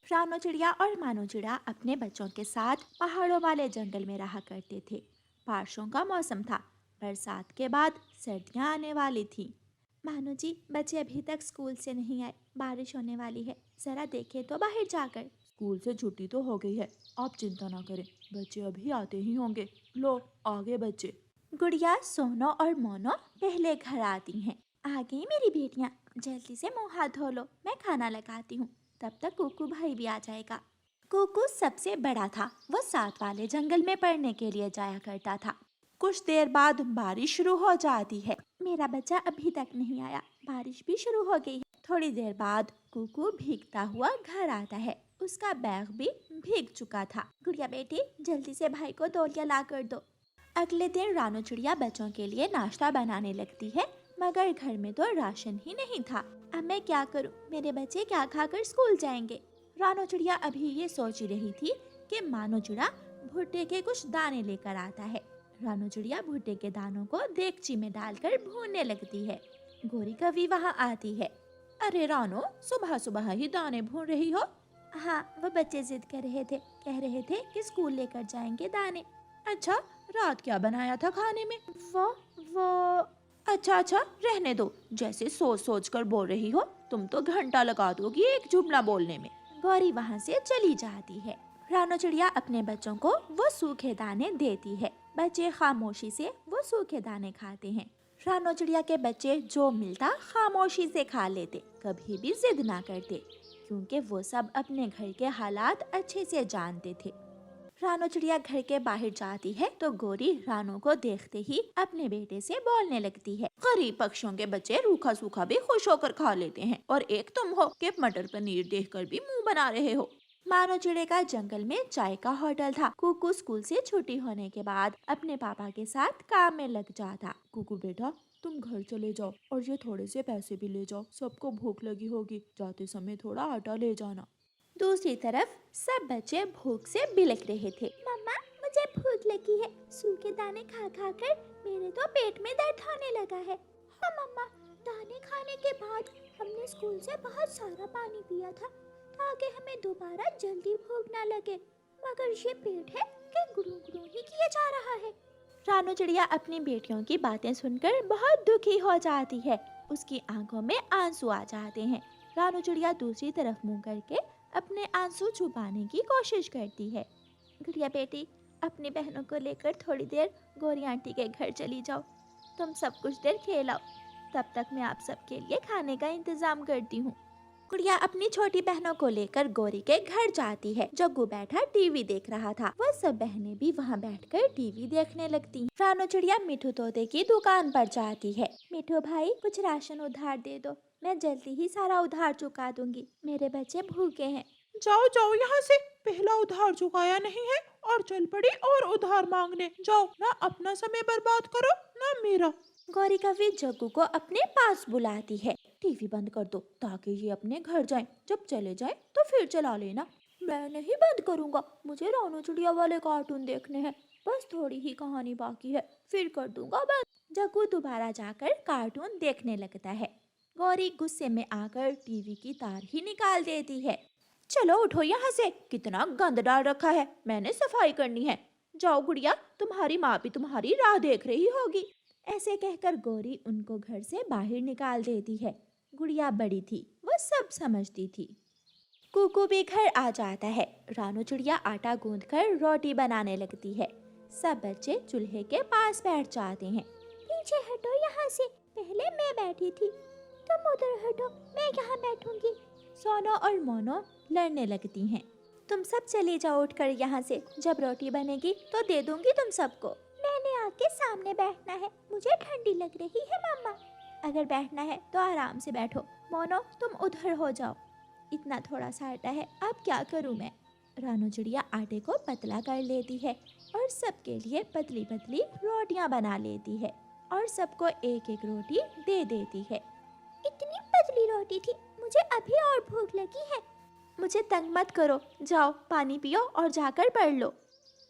रानो चिड़िया और मानो चिड़ा अपने बच्चों के साथ पहाड़ों वाले जंगल में रहा करते थे। बारिशों का मौसम था। बरसात के बाद सर्दियाँ आने वाली थी। मानो जी, बच्चे अभी तक स्कूल से नहीं आए। बारिश होने वाली है, जरा देखें तो बाहर जाकर। स्कूल से छुट्टी तो हो गई है, आप चिंता ना करें, बच्चे अभी आते ही होंगे। लो, आगे बच्चे। गुड़िया, सोनो और मोनो पहले घर आती हैं। आ गई मेरी बेटियां, जल्दी से मुंह हाथ धो लो, मैं खाना लगाती हूँ। तब तक कुकू भाई भी आ जाएगा। कुकू सबसे बड़ा था। वो साथ वाले जंगल में पढ़ने के लिए जाया करता था। कुछ देर बाद बारिश शुरू हो जाती है। मेरा बच्चा अभी तक नहीं आया, बारिश भी शुरू हो गई है। थोड़ी देर बाद कुकू भीगता हुआ घर आता है। उसका बैग भी भीग चुका था। गुड़िया बेटी, जल्दी से भाई को तौलिया ला कर दो। अगले दिन रानो चिड़िया बच्चों के लिए नाश्ता बनाने लगती है, मगर घर में तो राशन ही नहीं था। अब मैं क्या करूं? मेरे बच्चे क्या खाकर स्कूल जाएंगे? रानो चिड़िया अभी ये सोच ही रही थी कि मानो चिड़ा भुट्टे के कुछ दाने लेकर आता है। रानो चिड़िया भुट्टे के दानों को देगची में डालकर भूनने लगती है। गोरी कवि वहाँ आती है। अरे रानो, सुबह सुबह ही दाने भून रही हो? हाँ, वो बच्चे जिद कर रहे थे, कह रहे थे कि स्कूल लेकर जाएंगे दाने। अच्छा, रात क्या बनाया था खाने में? वो अच्छा, रहने दो। जैसे सोच सोच कर बोल रही हो, तुम तो घंटा लगा दोगी एक जुमला बोलने में। गौरी वहाँ से चली जाती है। रानो चिड़िया अपने बच्चों को वो सूखे दाने देती है। बच्चे खामोशी से वो सूखे दाने खाते हैं। रानो चिड़िया के बच्चे जो मिलता खामोशी से खा लेते, कभी भी जिद ना करते, क्योंकि वो सब अपने घर के हालात अच्छे से जानते थे। रानो चिड़िया घर के बाहर जाती है तो गोरी रानो को देखते ही अपने बेटे से बोलने लगती है। गरीब पक्षियों के बच्चे रूखा सूखा भी खुश होकर खा लेते हैं, और एक तुम हो कि मटर पनीर देखकर भी मुंह बना रहे हो। मानो चिड़े का जंगल में चाय का होटल था। कुकू स्कूल से छुट्टी होने के बाद अपने पापा के साथ काम में लग जाता। कुकू बेटा, तुम घर चले जाओ और ये थोड़े से पैसे भी ले जाओ। सबको भूख लगी होगी, जाते समय थोड़ा आटा ले जाना। दूसरी तरफ सब बच्चे भूख से बिलख रहे थे। मम्मा, मुझे भूख लगी है। सूखे दाने खा खा कर मेरे तो पेट में दर्द होने लगा है। हाँ मम्मा, दाने खाने के बाद हमने स्कूल से बहुत सारा पानी पिया था, ताकि हमें दोबारा जल्दी भूख ना लगे। मगर ये पेट है कि गुड़ू गुड़ू ही किया जा रहा है। रानो चिड़िया अपनी बेटियों की बातें सुनकर बहुत दुखी हो जाती है। उसकी आंखों में आंसू आ जाते हैं। रानो चिड़िया दूसरी तरफ मुंह करके अपने आंसू छुपाने की कोशिश करती है। गुड़िया बेटी, अपनी बहनों को लेकर थोड़ी देर गौरी आंटी के घर चली जाओ। तुम सब कुछ देर खेलाओ, तब तक मैं आप सबके लिए खाने का इंतजाम करती हूँ। गुड़िया अपनी छोटी बहनों को लेकर गौरी के घर जाती है। जग्गू बैठा टीवी देख रहा था। वह सब बहनें भी वहाँ बैठकर टीवी देखने लगती हैं। रानो चिड़िया मिठू तोते की दुकान पर जाती है। मिठू भाई, कुछ राशन उधार दे दो, मैं जल्दी ही सारा उधार चुका दूंगी। मेरे बच्चे भूखे हैं। जाओ जाओ यहाँ से, पहला उधार चुकाया नहीं है और चल पड़ी और उधार मांगने। जाओ ना, अपना समय बर्बाद करो ना मेरा। गौरी कवि जग्गू को अपने पास बुलाती है। टीवी बंद कर दो ताकि ये अपने घर जाएं। जब चले जाएं तो फिर चला लेना। मैं नहीं बंद करूंगा, मुझे रानो चिड़िया वाले कार्टून देखने हैं। बस थोड़ी ही कहानी बाकी है, फिर कर दूंगा बंद। जग्गू दोबारा जाकर कार्टून देखने लगता है। गौरी गुस्से में आकर टीवी की तार ही निकाल देती है। चलो उठो यहाँ से, कितना गंद डाल रखा है, मैंने सफाई करनी है। जाओ गुड़िया, तुम्हारी माँ भी तुम्हारी राह देख रही होगी। ऐसे कहकर गौरी उनको घर से बाहर निकाल देती है। गुड़िया बड़ी थी, वो सब समझती थी। कुकू भी घर आ जाता है। रानो चिड़िया आटा गूंथकर रोटी बनाने लगती है। सब बच्चे चूल्हे के पास बैठ जाते हैं। पीछे हटो यहाँ से, पहले मैं बैठी थी। तुम उधर हटो, मैं यहाँ बैठूंगी। सोनो और मोनो लड़ने लगती हैं। तुम सब चले जाओ उठकर यहाँ से, जब रोटी बनेगी तो दे दूंगी तुम सबको। मैंने आके सामने बैठना है, मुझे ठंडी लग रही है मम्मा। अगर बैठना है तो आराम से बैठो। मोनो, तुम उधर हो जाओ। इतना थोड़ा सा आटा है, अब क्या करूं मैं? रानो चिड़िया आटे को पतला कर लेती है और सबके लिए पतली पतली रोटियां बना लेती है और सबको एक एक रोटी दे देती है। इतनी पतली रोटी थी, मुझे अभी और भूख लगी है। मुझे तंग मत करो, जाओ पानी पियो और जाकर पढ़ लो।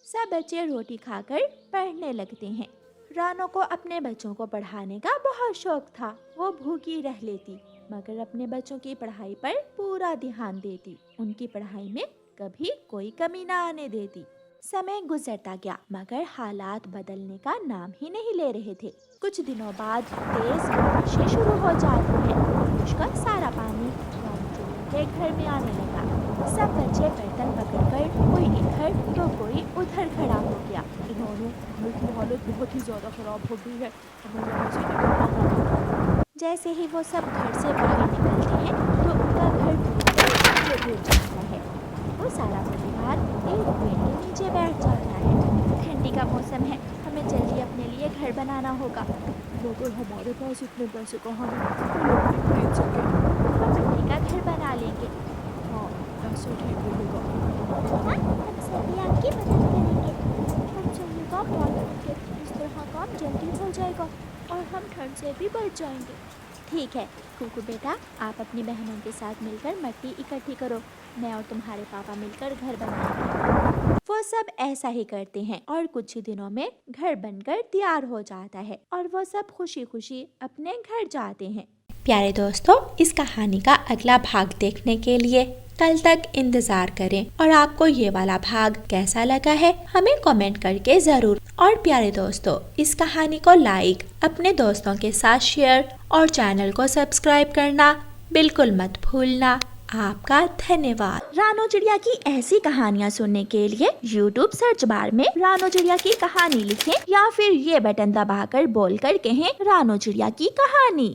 सब बच्चे रोटी खाकर पढ़ने लगते हैं। रानो को अपने बच्चों को पढ़ाने का बहुत शौक था। वो भूखी रह लेती, मगर अपने बच्चों की पढ़ाई पर पूरा ध्यान देती, उनकी पढ़ाई में कभी कोई कमी ना आने देती। समय गुजरता गया मगर हालात बदलने का नाम ही नहीं ले रहे थे। कुछ दिनों बाद तेज बारिशें शुरू हो जाती है। बारिश का सारा पानी रामचंद्र के घर में आने लगा। सब बच्चे बर्तन पकड़कर कोई इधर तो कोई उधर खड़ा हो गया। इन्होंने घर की हालत बहुत ही ज्यादा खराब हो गई है, हमें यहाँ से निकलना होगा। जैसे ही वो सब घर से बाहर निकलते हैं तो उनका घर पूरी तरह डूब जाता है। वो सारा परिवार एक पेड़ के नीचे बैठ जाता है। ठंडी का मौसम है, हमें जल्दी अपने लिए घर बनाना होगा। मगर हमारे पास इतने पैसे कहाँ हैं कि लकड़ी खरीद सके। हम मिट्टी का घर बना लेंगे। हाँ, ऐसा ठीक रहेगा। हम सभी आपकी मदद करेंगे। हम सभी का ख्याल रखेंगे, इस तरह काम जल्दी हो जाएगा और हम ठंड से भी बच जाएंगे। ठीक है कुकू बेटा, आप अपनी बहनों के साथ मिलकर मिट्टी इकट्ठी करो, मैं और तुम्हारे पापा मिलकर घर बनाएंगे। वो सब ऐसा ही करते हैं और कुछ ही दिनों में घर बनकर तैयार हो जाता है और वो सब खुशी खुशी अपने घर जाते हैं। प्यारे दोस्तों, इस कहानी का अगला भाग देखने के लिए कल तक इंतजार करें और आपको ये वाला भाग कैसा लगा है हमें कमेंट करके जरूर। और प्यारे दोस्तों, इस कहानी को लाइक, अपने दोस्तों के साथ शेयर और चैनल को सब्सक्राइब करना बिल्कुल मत भूलना। आपका धन्यवाद। रानो चिड़िया की ऐसी कहानियाँ सुनने के लिए YouTube सर्च बार में रानो चिड़िया की कहानी लिखें या फिर ये बटन दबाकर बोलकर कहें रानो चिड़िया की कहानी।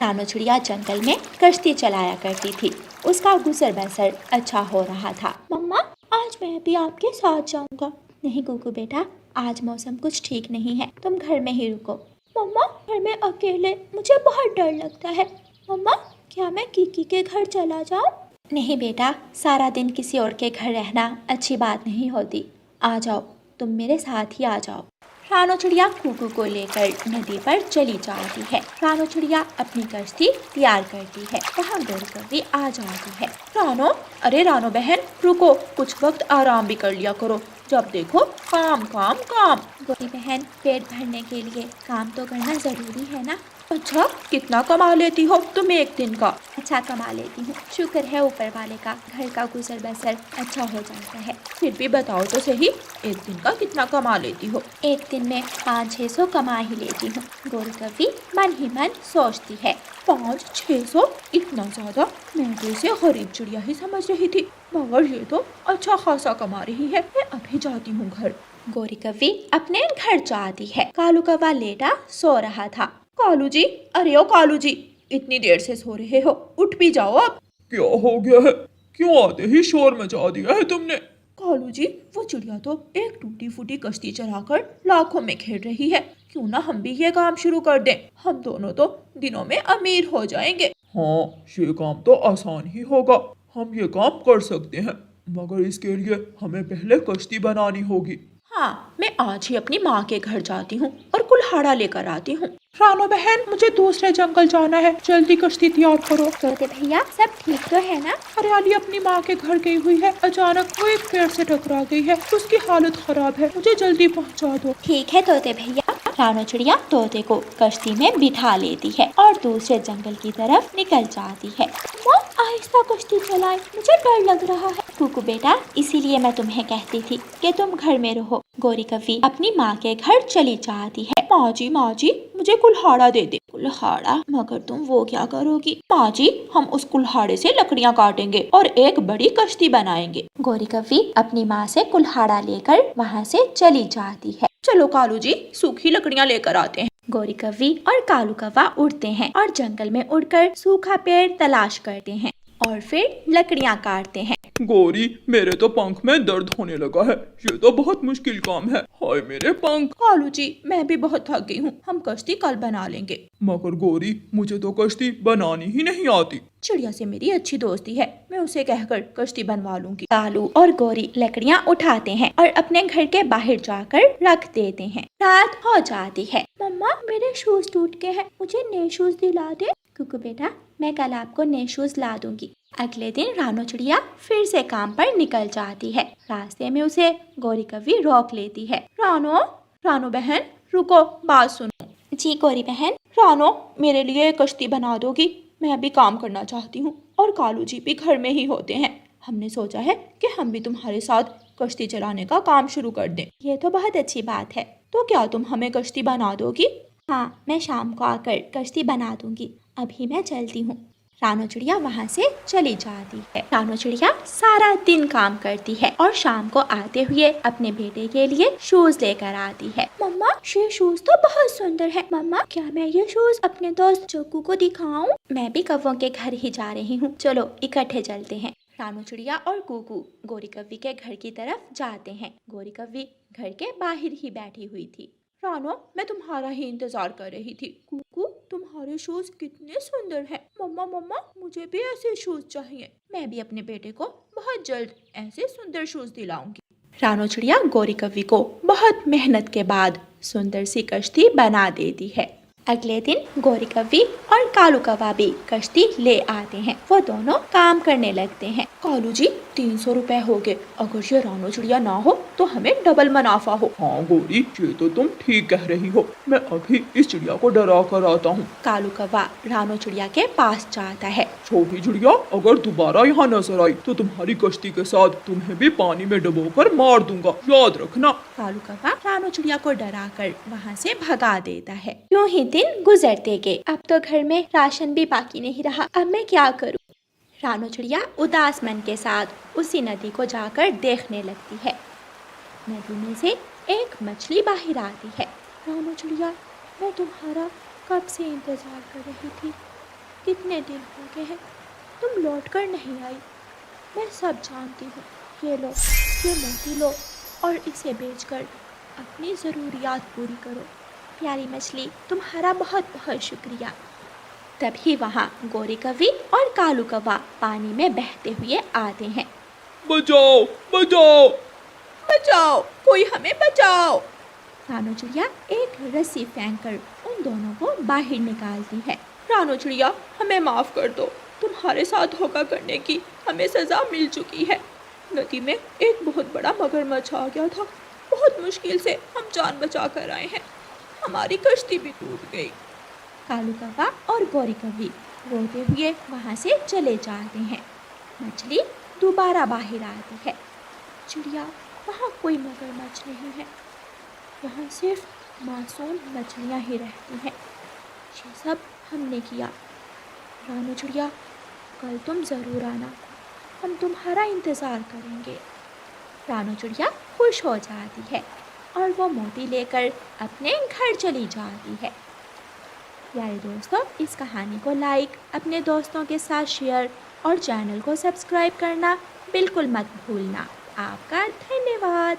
रानो चिड़िया जंगल में कश्ती चलाया करती थी। उसका गुजर बसर अच्छा हो रहा था। मम्मा, आज मैं भी आपके साथ जाऊंगा। नहीं कुकू बेटा, आज मौसम कुछ ठीक नहीं है, तुम घर में ही रुको। मम्मा, घर में अकेले मुझे बहुत डर लगता है। मम्मा, क्या मैं कीकी के घर चला जाऊं? नहीं बेटा, सारा दिन किसी और के घर रहना अच्छी बात नहीं होती। आ जाओ, तुम मेरे साथ ही आ जाओ। रानो चिड़िया कुकू को लेकर नदी पर चली जाती है। रानो चिड़िया अपनी कश्ती तैयार करती है। वहाँ गोरी आ जाती है। रानो, अरे रानो बहन रुको, कुछ वक्त आराम भी कर लिया करो। जब देखो काम काम काम। गोरी बहन, पेट भरने के लिए काम तो करना जरूरी है ना। अच्छा, कितना कमा लेती हो तुम एक दिन का? अच्छा कमा लेती हूँ, शुक्र है ऊपर वाले का, घर का गुजर बसर अच्छा हो जाता है। फिर भी बताओ तो सही, एक दिन का कितना कमा लेती हो? एक दिन में 500-600 कमा ही लेती हूँ। गोरी कभी मन ही मन सोचती है। 500-600? इतना ज्यादा? मैं तो इसे गरीब चिड़िया ही समझ रही थी, मगर ये तो अच्छा खासा कमा रही है। मैं अभी जाती हूँ घर। गोरी कव्वी अपने घर जाती है। कालू कौवा लेटा सो रहा था। कालू जी, अरे ओ कालू जी, इतनी देर से सो रहे हो, उठ भी जाओ अब। क्या हो गया है? क्यों आते ही शोर मचा दिया है तुमने? कालू जी, वो चिड़िया तो एक टूटी फूटी कश्ती चलाकर लाखों में खेल रही है। क्यों ना हम भी ये काम शुरू कर दें? हम दोनों तो दिनों में अमीर हो जाएंगे। हाँ, ये काम तो आसान ही होगा, हम ये काम कर सकते हैं, मगर इसके लिए हमें पहले कश्ती बनानी होगी। हाँ, मैं आज ही अपनी माँ के घर जाती हूँ और कुल्हाड़ा लेकर आती हूँ। रानो बहन, मुझे दूसरे जंगल जाना है, जल्दी कश्ती तैयार करो। तोते भैया, सब ठीक तो है ना? हरियाली अपनी माँ के घर गई हुई है, अचानक वो एक पेड़ से टकरा गई है, उसकी हालत खराब है, मुझे जल्दी पहुँचा दो। ठीक है तोते भैया। रानो चिड़िया तोते को कश्ती में बिठा लेती है और दूसरे जंगल की तरफ निकल जाती है। वो आहिस्ता कश्ती चलाए, मुझे डर लग रहा है। कुकू बेटा, इसीलिए मैं तुम्हें कहती थी कि तुम घर में रहो। गोरी कव्वी अपनी माँ के घर चली जाती है। माँ जी, मुझे कुल्हाड़ा दे दे। कुल्हाड़ा? मगर तुम वो क्या करोगी? माँ जी, हम उस कुल्हाड़े से लकड़ियाँ काटेंगे और एक बड़ी कश्ती बनाएंगे। गोरी कव्वी अपनी माँ से कुल्हाड़ा लेकर वहाँ से चली जाती है। चलो कालू जी, सूखी लकड़ियाँ लेकर आते हैं। गोरी कव्वी और कालू कौवा उड़ते हैं और जंगल में उड़कर सूखा पेड़ तलाश करते हैं और फिर लकड़ियाँ काटते हैं। गौरी, मेरे तो पंख में दर्द होने लगा है, ये तो बहुत मुश्किल काम है, हाय मेरे पंख। कालू जी, मैं भी बहुत थक गई हूँ, हम कश्ती कल बना लेंगे। मगर गौरी, मुझे तो कश्ती बनानी ही नहीं आती। चिड़िया से मेरी अच्छी दोस्ती है, मैं उसे कहकर कश्ती बनवा लूंगी। कालू और गोरी लकड़ियाँ उठाते हैं और अपने घर के बाहर जाकर रख देते हैं। रात हो जाती है। मम्मा, मेरे शूज टूट गए हैं, मुझे नए शूज दिला दे। कुकू बेटा, मैं कल आपको नए शूज ला दूंगी। अगले दिन रानो चिड़िया फिर से काम पर निकल जाती है। रास्ते में उसे गौरी कव्वी रोक लेती है। रानो, रानो बहन रुको, बात सुनो। जी गौरी बहन। रानो, मेरे लिए एक कश्ती बना दोगी? मैं भी काम करना चाहती हूँ और कालू जी भी घर में ही होते हैं। हमने सोचा है कि हम भी तुम्हारे साथ कश्ती चलाने का काम शुरू कर दें। ये तो बहुत अच्छी बात है। तो क्या तुम हमें कश्ती बना दोगी? हाँ, मैं शाम को आकर कश्ती बना दूंगी। अभी मैं चलती हूँ। रानो चिड़िया वहाँ से चली जाती है। रानो चिड़िया सारा दिन काम करती है और शाम को आते हुए अपने बेटे के लिए शूज लेकर आती है। मम्मा, ये शूज तो बहुत सुंदर है। मम्मा, क्या मैं ये शूज अपने दोस्त चक्कू को दिखाऊं? मैं भी कौवों के घर ही जा रही हूँ। चलो इकट्ठे चलते हैं। रानो चिड़िया और कुकू गौरी कव्वी के घर की तरफ जाते हैं। गौरी कव्वी घर के बाहर ही बैठी हुई थी। रानो, मैं तुम्हारा ही इंतजार कर रही थी। कुकू, तुम्हारे शूज कितने सुंदर हैं। मम्मा मम्मा, मुझे भी ऐसे शूज चाहिए। मैं भी अपने बेटे को बहुत जल्द ऐसे सुंदर शूज दिलाऊंगी। रानो चिड़िया गौरी कव्वी को बहुत मेहनत के बाद सुंदर सी कश्ती बना देती है। अगले दिन गौरी कव्वी और कालू कौवा भी कश्ती ले आते हैं। वो दोनों काम करने लगते हैं। कालू जी, 300 रुपए हो गए। अगर ये रानो चिड़िया ना हो तो हमें डबल मुनाफा हो। हाँ गौरी, ये तो तुम ठीक कह रही हो। मैं अभी इस चिड़िया को डरा कर आता हूँ। कालू कौवा रानो चिड़िया के पास जाता है। छोटी चिड़िया, अगर दोबारा यहाँ नजर आई तो तुम्हारी कश्ती के साथ तुम्हें भी पानी में डुबोकर मार दूंगा, याद रखना। कालू कौवा रानो चिड़िया को डराकर वहाँ से भगा देता है। यूं ही दिन गुजरते गए। अब तो घर में राशन भी बाकी नहीं रहा। अब मैं क्या करूँ? रानो चिड़िया उदास मन के साथ उसी नदी को जाकर देखने लगती है। नदी में से एक मछली बाहर आती है। रानो चिड़िया, मैं तुम्हारा कब से इंतजार कर रही थी। कितने दिन हो गए हैं, तुम लौट कर नहीं आई। मैं सब जानती हूँ। ये लो, ये मोती लो और इसे बेचकर अपनी ज़रूरियात पूरी करो। प्यारी मछली, तुम्हारा बहुत बहुत शुक्रिया। तभी वहाँ गौरी कव्वी और कालू कौवा पानी में बहते हुए आते हैं। बचाओ बचाओ बचाओ, कोई हमें बचाओ। रानो चिड़िया एक रस्सी फेंककर उन दोनों को बाहर निकालती है। रानो चिड़िया, हमें माफ कर दो। तुम्हारे साथ धोखा करने की हमें सजा मिल चुकी है। नदी में एक बहुत बड़ा मगरमच्छ आ गया था। बहुत मुश्किल से हम जान बचा कर आए हैं। हमारी कश्ती भी टूट गई। कालू कौवा और गौरी कव्वी रोते हुए वहाँ से चले जाते हैं। मछली दोबारा बाहर आती है। चिड़िया, वहाँ कोई मगरमच्छ नहीं है। यहाँ सिर्फ मासूम मछलियाँ ही रहती हैं। ये सब हमने किया। रानो चिड़िया, कल तुम ज़रूर आना। हम तुम्हारा इंतज़ार करेंगे। रानो चिड़िया खुश हो जाती है और वो मोती लेकर अपने घर चली जाती है। प्यारे दोस्तों, इस कहानी को लाइक, अपने दोस्तों के साथ शेयर और चैनल को सब्सक्राइब करना बिल्कुल मत भूलना। आपका धन्यवाद।